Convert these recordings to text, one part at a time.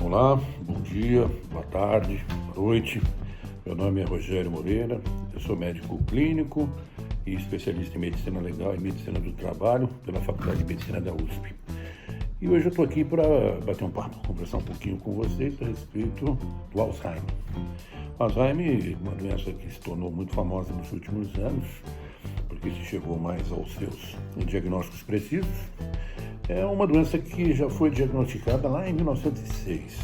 Olá, bom dia, boa tarde, boa noite. Meu nome é Rogério Moreira, eu sou médico clínico e especialista em Medicina Legal e Medicina do Trabalho pela Faculdade de Medicina da USP. E hoje eu estou aqui para bater um papo, conversar um pouquinho com vocês a respeito do Alzheimer. O Alzheimer é uma doença que se tornou muito famosa nos últimos anos, porque se chegou mais aos seus diagnósticos precisos. É uma doença que já foi diagnosticada lá em 1906.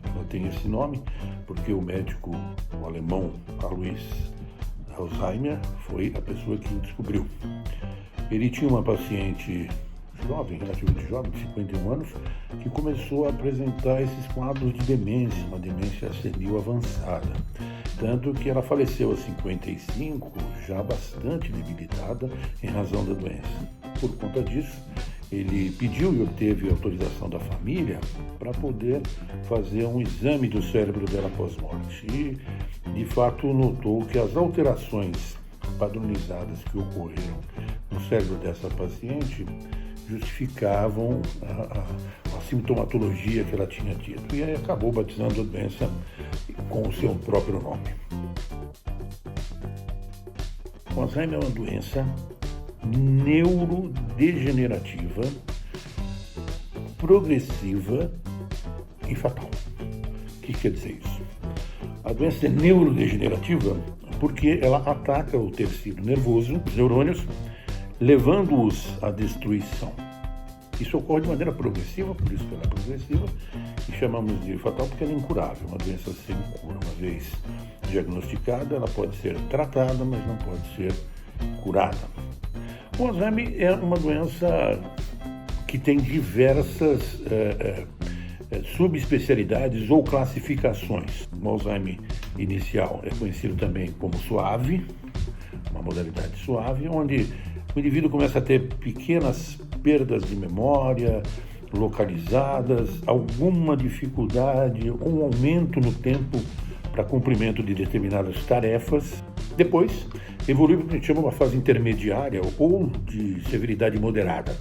Ela tem esse nome porque o médico alemão Alois Alzheimer foi a pessoa que o descobriu. Ele tinha uma paciente jovem, relativamente jovem, de 51 anos, que começou a apresentar esses quadros de demência, uma demência senil avançada. Tanto que ela faleceu aos 55, já bastante debilitada em razão da doença. Por conta disso, ele pediu e obteve autorização da família para poder fazer um exame do cérebro dela após-morte. E, de fato, notou que as alterações padronizadas que ocorreram no cérebro dessa paciente justificavam a sintomatologia que ela tinha tido. E aí acabou batizando a doença com o seu próprio nome. O Alzheimer é uma doença neurodegenerativa, progressiva e fatal. O que quer dizer isso? A doença é neurodegenerativa porque ela ataca o tecido nervoso, os neurônios, levando-os à destruição. Isso ocorre de maneira progressiva, por isso que ela é progressiva, e chamamos de fatal porque ela é incurável, uma doença sem cura. Uma vez diagnosticada, ela pode ser tratada, mas não pode ser curada. O Alzheimer é uma doença que tem diversas subespecialidades ou classificações. O Alzheimer inicial é conhecido também como suave, uma modalidade suave, onde o indivíduo começa a ter pequenas perdas de memória, localizadas, alguma dificuldade ou um aumento no tempo para cumprimento de determinadas tarefas. Depois, evolui para o que a gente chama uma fase intermediária ou de severidade moderada.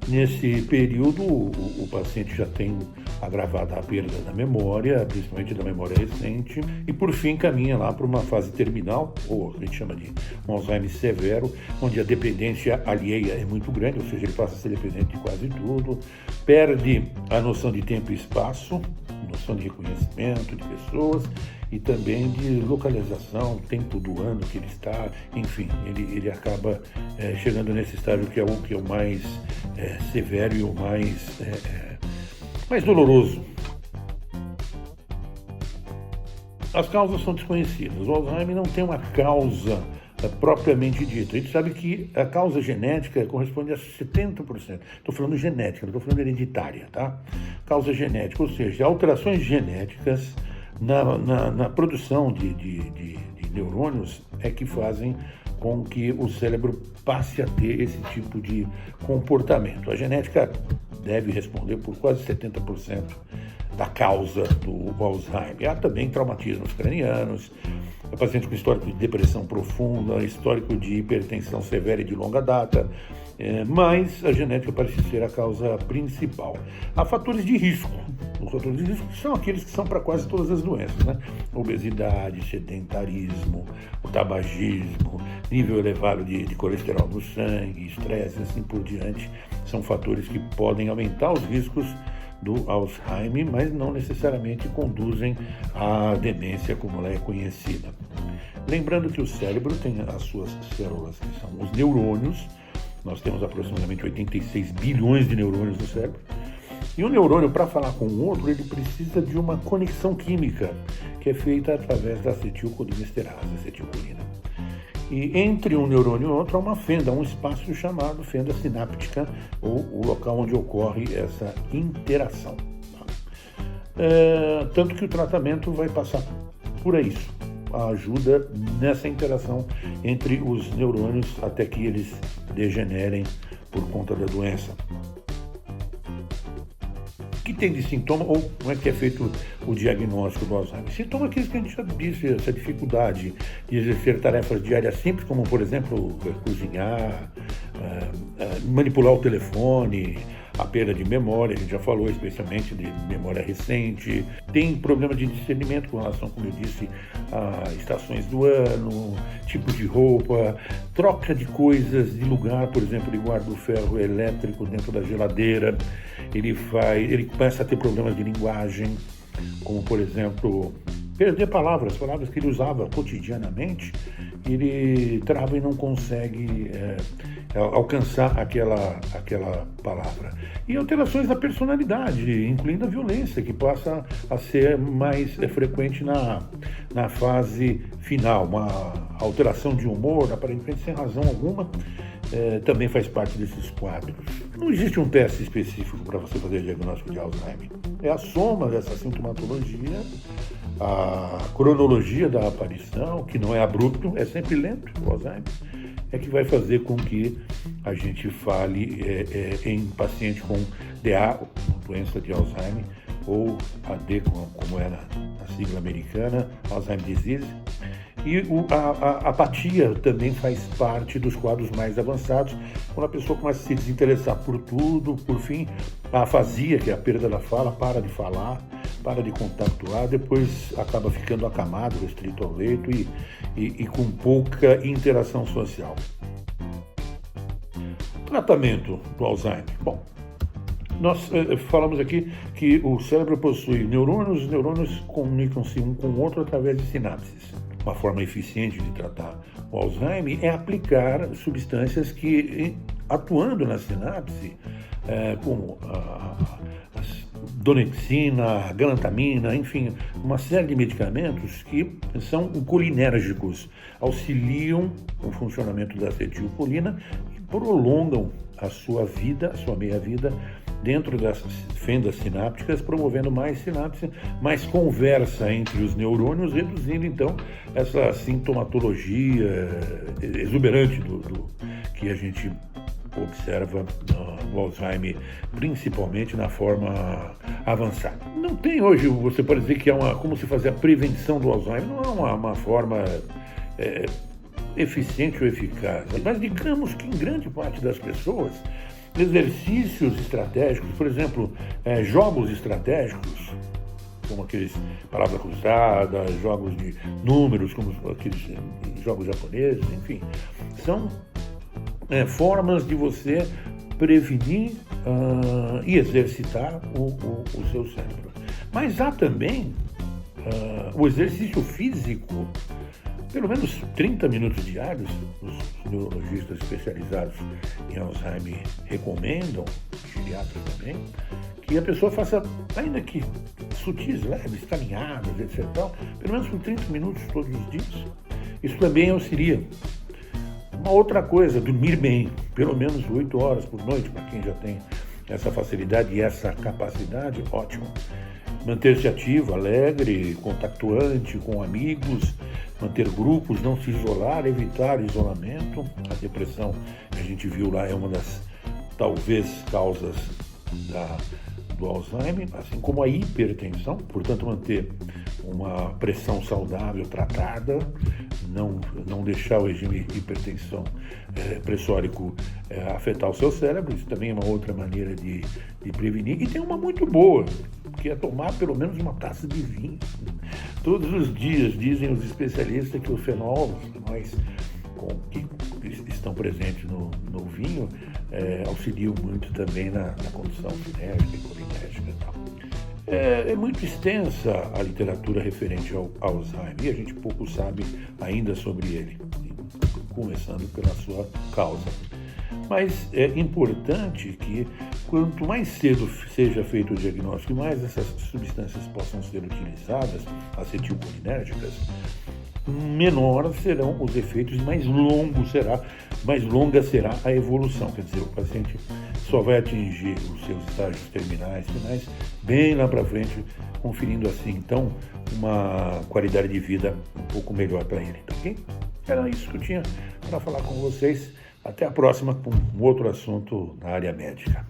Nesse período, o paciente já tem agravada a perda da memória, principalmente da memória recente, e por fim caminha lá para uma fase terminal, ou a gente chama de um Alzheimer severo, onde a dependência alheia é muito grande, ou seja, ele passa a ser dependente de quase tudo, perde a noção de tempo e espaço, noção de reconhecimento de pessoas e também de localização, tempo do ano que ele está, enfim, ele acaba chegando nesse estágio que é o mais severo e o mais doloroso. As causas são desconhecidas. O Alzheimer não tem uma causa propriamente dita. A gente sabe que a causa genética corresponde a 70%. Estou falando genética, não estou falando hereditária, tá? Causa genética, ou seja, alterações genéticas na produção de neurônios é que fazem com que o cérebro passe a ter esse tipo de comportamento. A genética deve responder por quase 70% da causa do Alzheimer. Há também traumatismos cranianos, pacientes com histórico de depressão profunda, histórico de hipertensão severa e de longa data, mas a genética parece ser a causa principal. Há fatores de risco. Os fatores de risco são aqueles que são para quase todas as doenças, né? Obesidade, sedentarismo, o tabagismo, nível elevado de colesterol no sangue, estresse, assim por diante, são fatores que podem aumentar os riscos do Alzheimer, mas não necessariamente conduzem à demência como ela é conhecida. Lembrando que o cérebro tem as suas células, que são os neurônios. Nós temos aproximadamente 86 bilhões de neurônios no cérebro. E o neurônio, para falar com o outro, ele precisa de uma conexão química, que é feita através da acetilcolinesterase, acetilcolina. E entre um neurônio e outro há uma fenda, um espaço chamado fenda sináptica, ou o local onde ocorre essa interação. Tanto que o tratamento vai passar por isso, a ajuda nessa interação entre os neurônios até que eles degenerem por conta da doença. O que tem de sintoma, ou como é que é feito o diagnóstico do Alzheimer? Sintoma aqueles que a gente já disse, essa dificuldade de exercer tarefas diárias simples, como, por exemplo, cozinhar, manipular o telefone, a perda de memória, a gente já falou, especialmente de memória recente, tem problema de discernimento com relação, como eu disse, a estações do ano, tipo de roupa, troca de coisas de lugar, por exemplo, ele guarda o ferro elétrico dentro da geladeira, ele começa a ter problemas de linguagem, como, por exemplo, perder palavras que ele usava cotidianamente, ele trava e não consegue alcançar aquela palavra. E alterações da personalidade, incluindo a violência, que passa a ser mais frequente na fase final. Uma alteração de humor, aparentemente sem razão alguma, também faz parte desses quadros. Não existe um teste específico para você fazer diagnóstico de Alzheimer. É a soma dessa sintomatologia, a cronologia da aparição, que não é abrupto, é sempre lento, o Alzheimer, é que vai fazer com que a gente fale em paciente com DA, doença de Alzheimer, ou AD, como é na sigla americana, Alzheimer's Disease. E a apatia também faz parte dos quadros mais avançados, quando a pessoa começa a se desinteressar por tudo, por fim, a afasia, que é a perda da fala, para de falar, para de contactuar, depois acaba ficando acamado, restrito ao leito e com pouca interação social. Tratamento do Alzheimer. Bom, nós falamos aqui que o cérebro possui neurônios, os neurônios comunicam-se um com o outro através de sinapses. Uma forma eficiente de tratar o Alzheimer é aplicar substâncias que, atuando na sinapse, como a donexina, a galantamina, enfim, uma série de medicamentos que são colinérgicos, auxiliam o funcionamento da acetilcolina e prolongam a sua vida, a sua meia-vida, dentro das fendas sinápticas, promovendo mais sinapse, mais conversa entre os neurônios, reduzindo então essa sintomatologia exuberante do que a gente observa no Alzheimer, principalmente na forma avançada. Não tem hoje, você pode dizer que é como se fazer a prevenção do Alzheimer, não é uma forma eficiente ou eficaz, mas digamos que em grande parte das pessoas, exercícios estratégicos, por exemplo, jogos estratégicos, como aqueles palavra cruzada, jogos de números, como aqueles jogos japoneses, enfim, são formas de você prevenir e exercitar o seu cérebro. Mas há também o exercício físico, pelo menos 30 minutos diários, os neurologistas especializados em Alzheimer recomendam, geriatras também, que a pessoa faça, ainda que sutis, leves, caminhadas, etc. Pelo menos por 30 minutos todos os dias. Isso também auxilia. Uma outra coisa, dormir bem, pelo menos 8 horas por noite, para quem já tem essa facilidade e essa capacidade, ótimo. Manter-se ativo, alegre, contactuante com amigos, manter grupos, não se isolar, evitar isolamento. A depressão, que a gente viu lá, é uma das, talvez, causas do Alzheimer, assim como a hipertensão, portanto, manter uma pressão saudável tratada, não deixar o regime de hipertensão pressórico afetar o seu cérebro, isso também é uma outra maneira de prevenir. E tem uma muito boa, que é tomar pelo menos uma taça de vinho. Todos os dias, dizem os especialistas, que os fenóis que estão presentes no vinho auxiliam muito também na condição sinérgica e colinérgica e tal. É muito extensa a literatura referente ao Alzheimer e a gente pouco sabe ainda sobre ele, começando pela sua causa. Mas é importante que quanto mais cedo seja feito o diagnóstico e mais essas substâncias possam ser utilizadas, acetilcolinérgicas, menor serão os efeitos e mais longa será a evolução. Quer dizer, o paciente só vai atingir os seus estágios terminais, finais, bem lá para frente, conferindo assim, então, uma qualidade de vida um pouco melhor para ele. Tá ok? Era isso que eu tinha para falar com vocês. Até a próxima com um outro assunto na área médica.